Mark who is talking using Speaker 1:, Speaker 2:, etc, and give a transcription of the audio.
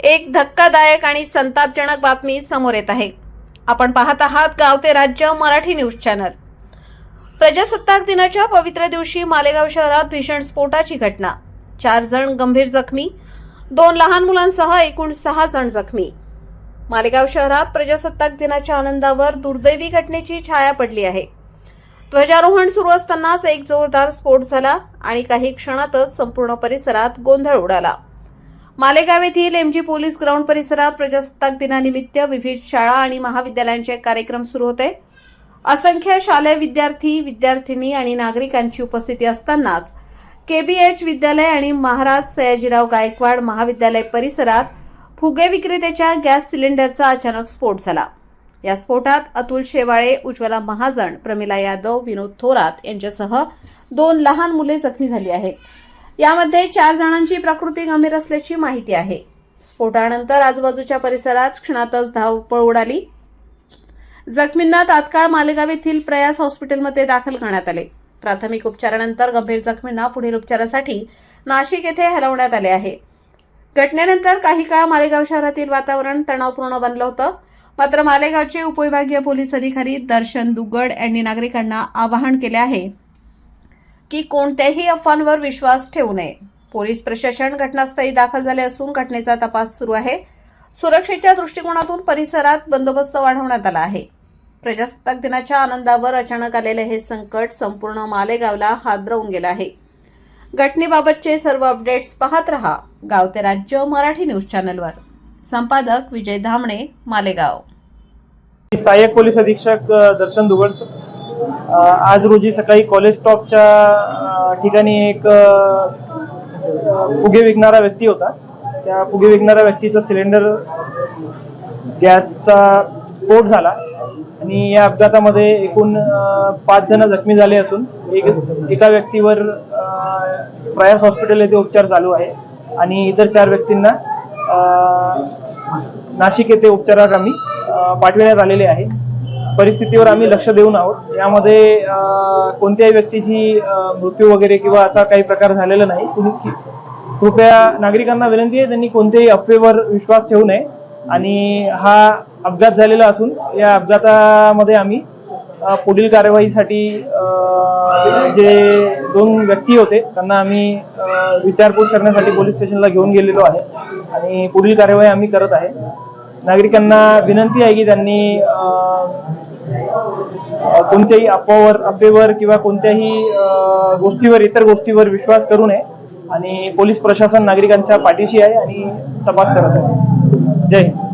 Speaker 1: एक धक्कादायक आणि संतापजनक बातमी समोर येत आहे। आपण पाहत आहात गाव ते राज्य मराठी न्यूज चॅनल। प्रजासत्ताक दिनाच्या पवित्र दिवशी मालेगाव शहरात भीषण स्फोटाची घटना। 4 जण गंभीर जखमी, 2 लहान मुलांसह एकूण 6 जण जखमी। मालेगाव शहरात प्रजासत्ताक दिनाच्या आनंदावर दुर्दैवी घटनेची छाया पडली आहे। ध्वजारोहण सुरू असतानाच एक जोरदार स्फोट झाला आणि काही क्षणातच संपूर्ण परिसरात गोंधळ उडाला। मालेगाव येथील एमजी पोलीस ग्राउंड परिसरात प्रजासत्ताक दिनानिमित्त विविध शाळा आणि महाविद्यालयांचे कार्यक्रम सुरू होते। असंख्य शालेय विद्यार्थी, विद्यार्थिनी आणि नागरिकांची उपस्थिती असतानाच केबीएच विद्यालय आणि महाराज सयाजीराव गायकवाड महाविद्यालय परिसरात फुगे विक्रेत्याच्या गॅस सिलेंडरचा अचानक स्फोट झाला। या स्फोटात अतुल शेवाळे, उज्ज्वला महाजन, प्रमिला यादव, विनोद थोरात यांच्यासह 2 लहान मुले जखमी झाली आहेत। यामध्ये 4 जणांची प्रकृती गंभीर असल्याची माहिती आहे। स्फोटानंतर आजूबाजूच्या परिसरात क्षणातच धावपळ उडाली। जखमींना तात्काळ मालेगाव येथील प्रयास हॉस्पिटलमध्ये दाखल करण्यात आले। प्राथमिक उपचारानंतर गंभीर जखमींना पुढील उपचारासाठी नाशिक येथे हलवण्यात आले आहे। घटनेनंतर काही काळ मालेगाव शहरातील वातावरण तणावपूर्ण बनलं होतं। मात्र मालेगावचे उपविभागीय पोलीस अधिकारी दर्शन दुग्गड यांनी नागरिकांना आवाहन केले आहे की कोणत्याही अफवांवर विश्वास ठेवू नये। पोलीस प्रशासन घटनास्थळी दाखल झाले असून घटनेचा तपास सुरू आहे। सुरक्षेच्या दृष्टिकोनातून परिसरात बंदोबस्त वाढवण्यात आला आहे। प्रजासत्ताक दिनाच्या आनंदावर अचानक आलेले हे संकट संपूर्ण मालेगावला हादरवून गेलं आहे। घटनेबाबतचे सर्व अपडेट्स पाहत रहा गाव ते राज्य मराठी न्यूज चॅनलवर। संपादक विजय धामणे, मालेगाव।
Speaker 2: सहाय्यक पोलीस अधीक्षक दर्शन दुगड आज रोजी सकाळी कॉलेज स्टॉपच्या ठिकाणी एक फुगे विकणारा व्यक्ती होता। त्या फुगे विकणाऱ्या व्यक्तीचा सिलेंडर गॅसचा स्फोट झाला आणि या अपघातामध्ये एकूण 5 जण जखमी झाले असून एका व्यक्तीवर प्रयास हॉस्पिटल येथे उपचार चालू आहे आणि इतर 4 व्यक्तींना नाशिक येथे उपचारात आम्ही पाठविण्यात आलेले आहे। परिस्थितीवर आम्ही लक्ष देऊन आहोत। यामध्ये कोणत्याही व्यक्तीची मृत्यू वगैरे किंवा असा काही प्रकार झालेला नाही। कृपया नागरिकांना विनंती आहे त्यांनी कोणत्याही अफवेवर विश्वास ठेवू नये आणि हा अपघात झालेला असून या अपघातामध्ये आम्ही पुढील कार्यवाहीसाठी जे 2 व्यक्ती होते त्यांना आम्ही विचारपूस करण्यासाठी पोलीस स्टेशनला घेऊन गेलेलो आहे आणि पुढील कार्यवाही आम्ही करत आहे। नागरिकांना विनंती आहे की त्यांनी कोणत्याही अफवेवर किंवा कोणत्याही इतर गोष्टीवर विश्वास करू नये आणि पोलीस प्रशासन नागरिकांच्या पाठीशी आहे आणि तपास करत आहे। जय हिंद।